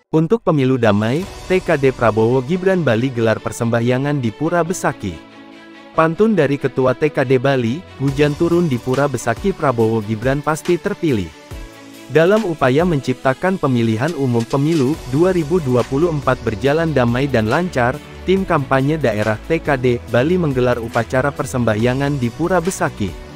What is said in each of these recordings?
Untuk pemilu damai, TKD Prabowo Gibran Bali gelar persembahyangan di Pura Besaki. Pantun dari Ketua TKD Bali, hujan turun di Pura Besaki, Prabowo Gibran pasti terpilih. Dalam upaya menciptakan pemilihan umum pemilu 2024 berjalan damai dan lancar, tim kampanye daerah TKD Bali menggelar upacara persembahyangan di Pura Besaki.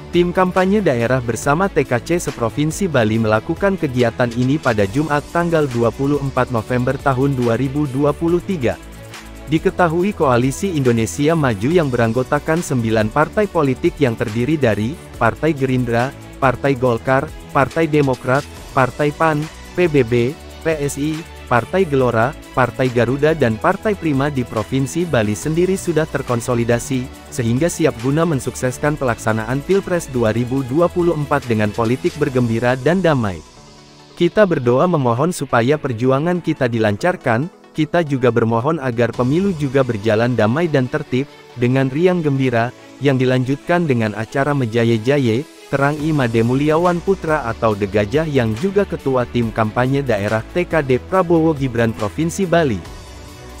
Tim kampanye daerah bersama TKC seprovinsi Bali melakukan kegiatan ini pada Jumat tanggal 24 November tahun 2023. Diketahui Koalisi Indonesia Maju yang beranggotakan 9 partai politik yang terdiri dari Partai Gerindra, Partai Golkar, Partai Demokrat, Partai PAN, PBB, PSI, Partai Gelora, Partai Garuda dan Partai Prima di Provinsi Bali sendiri sudah terkonsolidasi, sehingga siap guna mensukseskan pelaksanaan Pilpres 2024 dengan politik bergembira dan damai. Kita berdoa memohon supaya perjuangan kita dilancarkan, kita juga bermohon agar pemilu juga berjalan damai dan tertib, dengan riang gembira, yang dilanjutkan dengan acara Mejaye-Jaye, Terang Imade Mulyawan Putra atau The Gajah yang juga ketua tim kampanye daerah TKD Prabowo Gibran Provinsi Bali.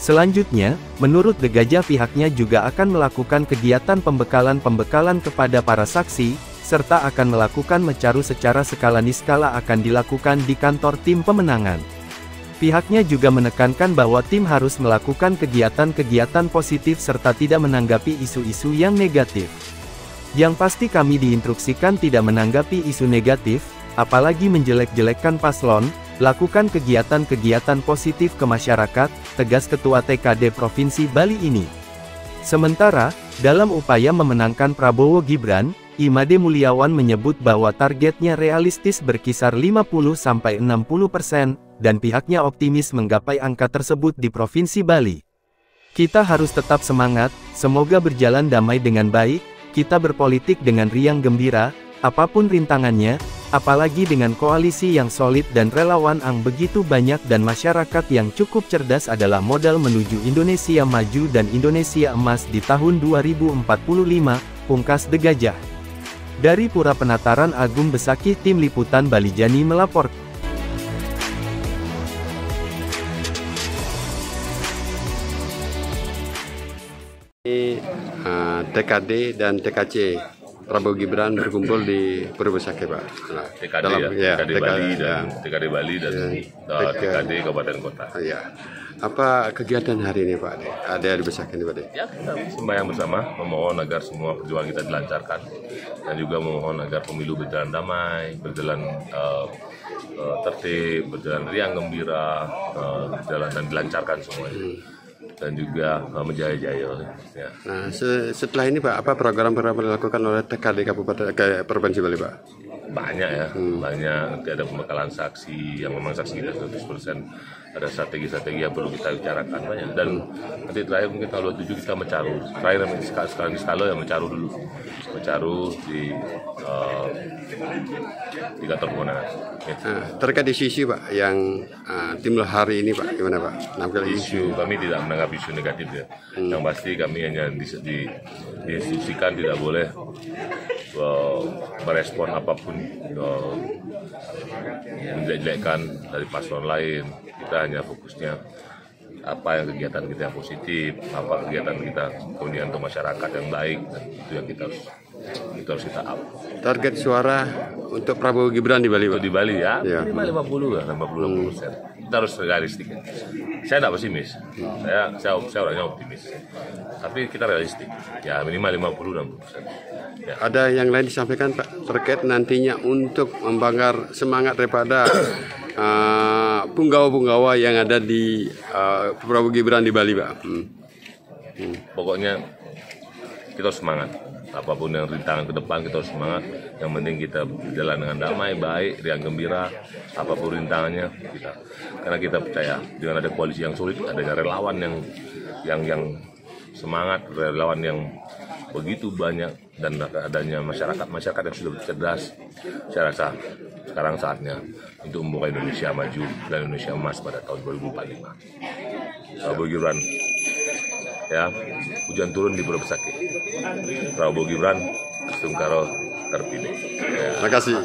Selanjutnya, menurut The Gajah pihaknya juga akan melakukan kegiatan pembekalan kepada para saksi, serta akan melakukan mecaru secara skala niskala akan dilakukan di kantor tim pemenangan. Pihaknya juga menekankan bahwa tim harus melakukan kegiatan-kegiatan positif serta tidak menanggapi isu-isu yang negatif. Yang pasti kami diinstruksikan tidak menanggapi isu negatif, apalagi menjelek-jelekkan paslon, lakukan kegiatan-kegiatan positif ke masyarakat, tegas Ketua TKD Provinsi Bali ini. Sementara, dalam upaya memenangkan Prabowo Gibran, Imade Mulyawan menyebut bahwa targetnya realistis berkisar 50-60%, dan pihaknya optimis menggapai angka tersebut di Provinsi Bali. Kita harus tetap semangat, semoga berjalan damai dengan baik. Kita berpolitik dengan riang gembira, apapun rintangannya, apalagi dengan koalisi yang solid dan relawan yang begitu banyak dan masyarakat yang cukup cerdas adalah modal menuju Indonesia maju dan Indonesia emas di tahun 2045, pungkas The Gajah. Dari Pura Penataran Agung Besaki, Tim Liputan Bali Jani melapor. TKD dan TKC Prabowo Gibran berkumpul di Pura Besaki, Pak. Nah, TKD Bali dan TKD Bali dan TKD Kabupaten Kota. Ya. Apa kegiatan hari ini, Pak? Ada di Besaki ini, Pak? Ya, kita sembahyang bersama, memohon agar semua perjuangan kita dilancarkan dan juga memohon agar pemilu berjalan damai, berjalan tertib, berjalan riang gembira, berjalan dan dilancarkan semuanya. Dan juga Mejaye-Jaye. Ya. Nah, setelah ini Pak, apa program-program dilakukan oleh TKD Kabupaten Provinsi Bali, Pak? Banyak ya, banyak. Nanti ada pembekalan saksi, yang memang saksi kita 100%. Ada strategi-strategi yang perlu kita bicarakan banyak. Dan nanti terakhir mungkin tahun 27 kita mencaru. Terakhir sekarang di Skalo yang mencaru dulu. Mencaru di kantor kemenangan. Ya. Terkait isu-isu Pak, yang timbul hari ini Pak, gimana Pak? Isu kami tidak menanggapi isu negatif ya. Yang pasti kami hanya diinstruksikan tidak boleh merespon apapun menjelek-jelekan dari paslon lain. Kita hanya fokusnya apa yang kegiatan kita yang positif, apa kegiatan kita kemudian untuk masyarakat yang baik, dan itu yang kita harus kita up. Target suara untuk Prabowo Gibran di Bali, Pak? Untuk di Bali ya, Ya. 50% Kita harus realistik. Saya tidak pesimis, saya orangnya optimis. Tapi kita realistik, ya minimal 50-60%. Ya. Ada yang lain disampaikan Pak terkait nantinya untuk membanggar semangat daripada punggawa-punggawa yang ada di Prabowo Gibran di Bali, Pak? Pokoknya kita harus semangat. Apapun yang rintangan ke depan kita harus semangat. Yang penting kita berjalan dengan damai, baik, riang gembira. Apapun rintangannya kita. Karena kita percaya dengan ada koalisi yang sulit, adanya relawan yang semangat, relawan yang begitu banyak, dan adanya masyarakat yang sudah cerdas. Saya rasa sekarang saatnya untuk membuka Indonesia maju dan Indonesia emas pada tahun 2045. Prabowo Gibran, ya, hujan turun di Pura Besaki. Prabowo Gibran, Sungkaro terpilih. Ya. Terima kasih.